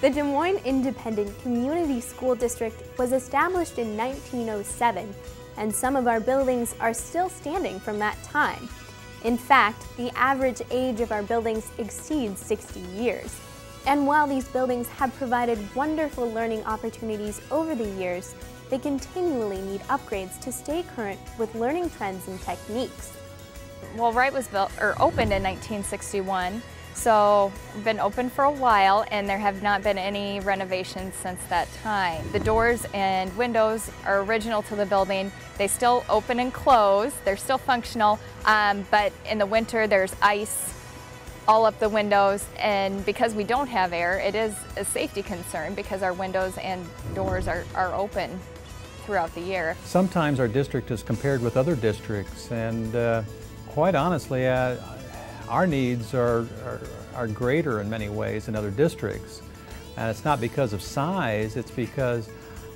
The Des Moines Independent Community School District was established in 1907, and some of our buildings are still standing from that time. In fact, the average age of our buildings exceeds 60 years. And while these buildings have provided wonderful learning opportunities over the years, they continually need upgrades to stay current with learning trends and techniques. Well, Wright was opened in 1961, so we've been open for a while, and there have not been any renovations since that time. The doors and windows are original to the building. They still open and close. They're still functional, but in the winter there's ice all up the windows, and because we don't have air, it is a safety concern because our windows and doors are open throughout the year. Sometimes our district is compared with other districts, and quite honestly, our needs are greater in many ways than other districts. And it's not because of size, it's because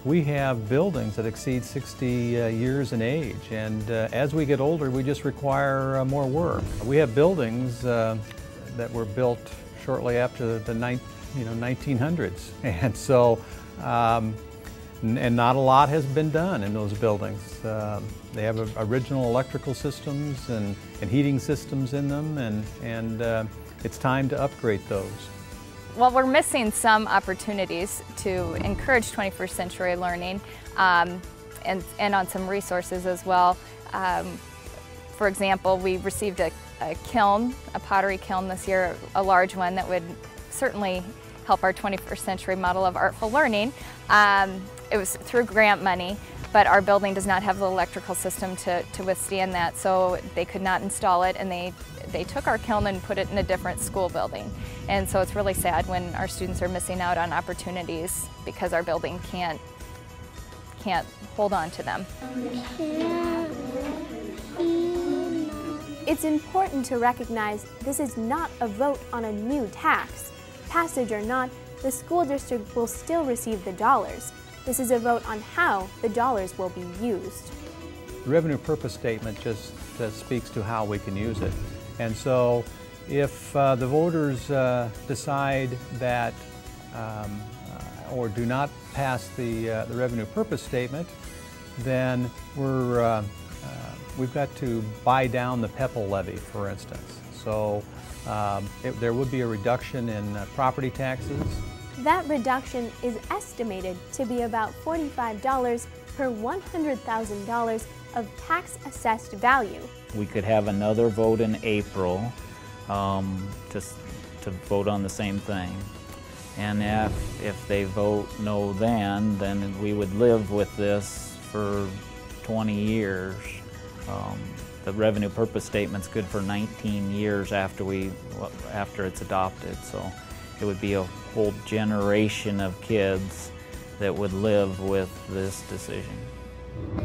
we have buildings that exceed 60 years in age, and as we get older, we just require more work. We have buildings that were built shortly after the 1900s, and so and not a lot has been done in those buildings. They have original electrical systems and heating systems in them, and it's time to upgrade those. Well, we're missing some opportunities to encourage 21st century learning and on some resources as well. For example, we received a kiln, a pottery kiln this year, a large one that would certainly help our 21st century model of artful learning. It was through grant money, but our building does not have the electrical system to withstand that, so they could not install it, and they took our kiln and put it in a different school building. And so it's really sad when our students are missing out on opportunities because our building can't hold on to them. It's important to recognize this is not a vote on a new tax. Passage or not, the school district will still receive the dollars. This is a vote on how the dollars will be used. The revenue purpose statement just speaks to how we can use it. And so if the voters decide that or do not pass the revenue purpose statement, then we've got to buy down the PEPL levy, for instance. So there would be a reduction in property taxes. That reduction is estimated to be about $45 per $100,000 of tax-assessed value. We could have another vote in April just to vote on the same thing. And if they vote no then we would live with this for 20 years. The revenue purpose statement's good for 19 years after it's adopted, so it would be a whole generation of kids that would live with this decision.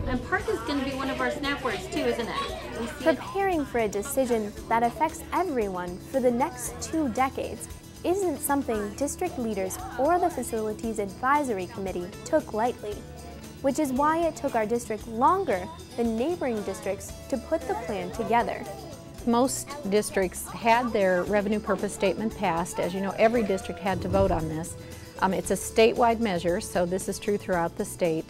And park is going to be one of our snap words too, isn't it? Preparing for a decision that affects everyone for the next 2 decades isn't something district leaders or the Facilities Advisory Committee took lightly, which is why it took our district longer than neighboring districts to put the plan together. Most districts had their revenue purpose statement passed. As you know, every district had to vote on this. It's a statewide measure, so this is true throughout the state.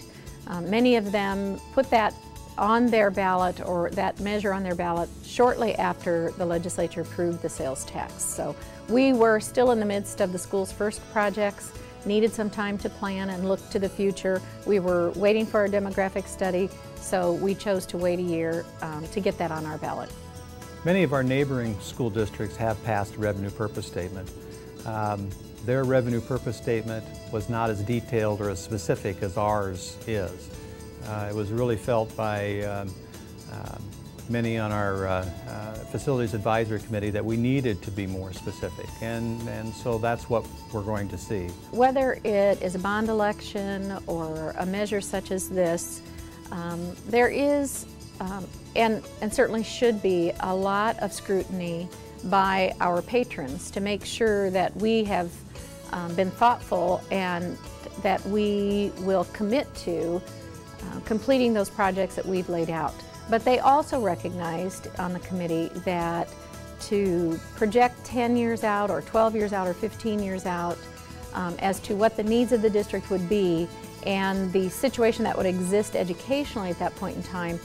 Many of them put that on their ballot, or that measure on their ballot, shortly after the legislature approved the sales tax. So we were still in the midst of the school's first projects, needed some time to plan and look to the future. We were waiting for our demographic study, so we chose to wait a year to get that on our ballot. Many of our neighboring school districts have passed a revenue purpose statement. Their revenue purpose statement was not as detailed or as specific as ours is. It was really felt by many on our Facilities Advisory Committee that we needed to be more specific, and so that's what we're going to see. Whether it is a bond election or a measure such as this, there is and certainly should be a lot of scrutiny by our patrons to make sure that we have been thoughtful and that we will commit to completing those projects that we've laid out. But they also recognized on the committee that to project 10 years out or 12 years out or 15 years out as to what the needs of the district would be, and the situation that would exist educationally at that point in time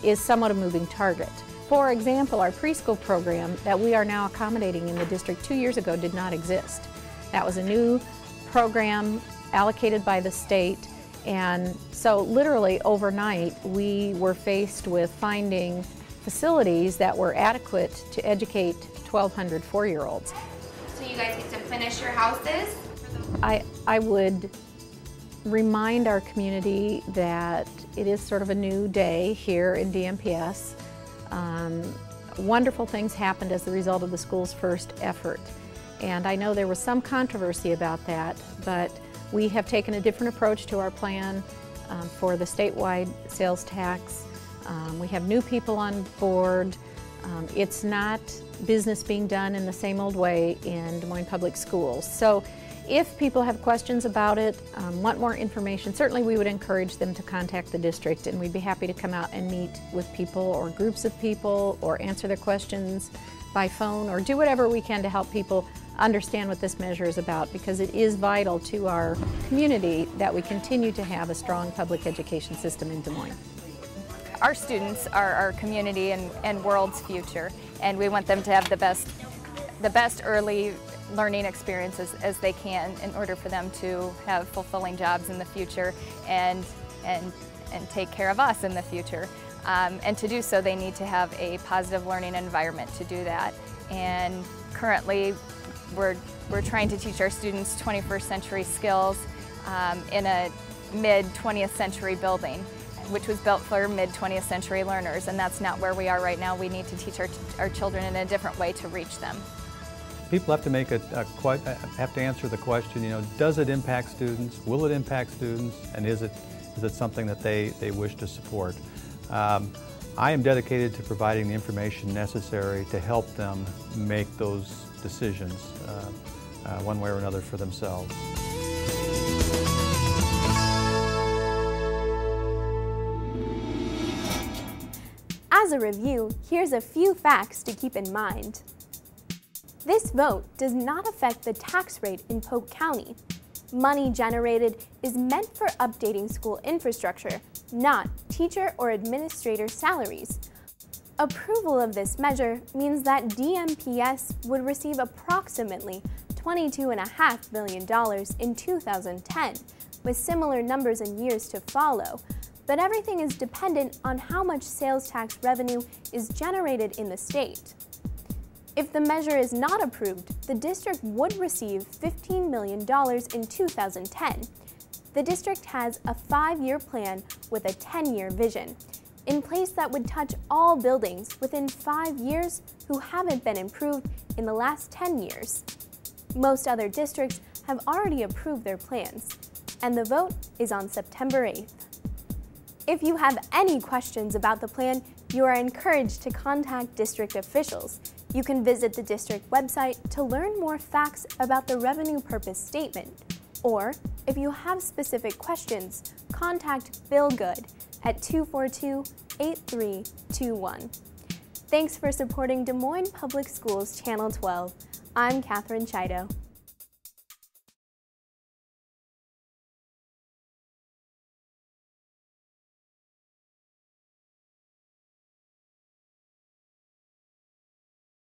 is somewhat a moving target. For example, our preschool program that we are now accommodating in the district 2 years ago did not exist. That was a new program allocated by the state, and so literally overnight we were faced with finding facilities that were adequate to educate 1,200 4-year-olds. So you guys get to finish your houses? I would remind our community that it is sort of a new day here in DMPS. Wonderful things happened as a result of the school's first effort. And I know there was some controversy about that, but we have taken a different approach to our plan for the statewide sales tax. We have new people on board. It's not business being done in the same old way in Des Moines Public Schools. So if people have questions about it, want more information, certainly we would encourage them to contact the district, and we'd be happy to come out and meet with people or groups of people or answer their questions by phone or do whatever we can to help people understand what this measure is about, because it is vital to our community that we continue to have a strong public education system in Des Moines. Our students are our community and world's future, and we want them to have the best early learning experiences as they can in order for them to have fulfilling jobs in the future and take care of us in the future. And to do so, they need to have a positive learning environment to do that. And currently, we're trying to teach our students 21st century skills in a mid-20th century building, which was built for mid-20th century learners, and that's not where we are right now. We need to teach our children in a different way to reach them. People have to make have to answer the question, you know, does it impact students? Will it impact students? And is it something that they wish to support? I am dedicated to providing the information necessary to help them make those decisions one way or another for themselves. As a review, here's a few facts to keep in mind. This vote does not affect the tax rate in Polk County. Money generated is meant for updating school infrastructure, not teacher or administrator salaries. Approval of this measure means that DMPS would receive approximately $22.5 million in 2010, with similar numbers in years to follow. But everything is dependent on how much sales tax revenue is generated in the state. If the measure is not approved, the district would receive $15 million in 2010. The district has a 5-year plan with a 10-year vision in place that would touch all buildings within 5 years who haven't been improved in the last 10 years. Most other districts have already approved their plans, and the vote is on September 8th. If you have any questions about the plan, you are encouraged to contact district officials. You can visit the district website to learn more facts about the revenue purpose statement. Or, if you have specific questions, contact Bill Good at 242-8321. Thanks for supporting Des Moines Public Schools Channel 12. I'm Catherine Chido.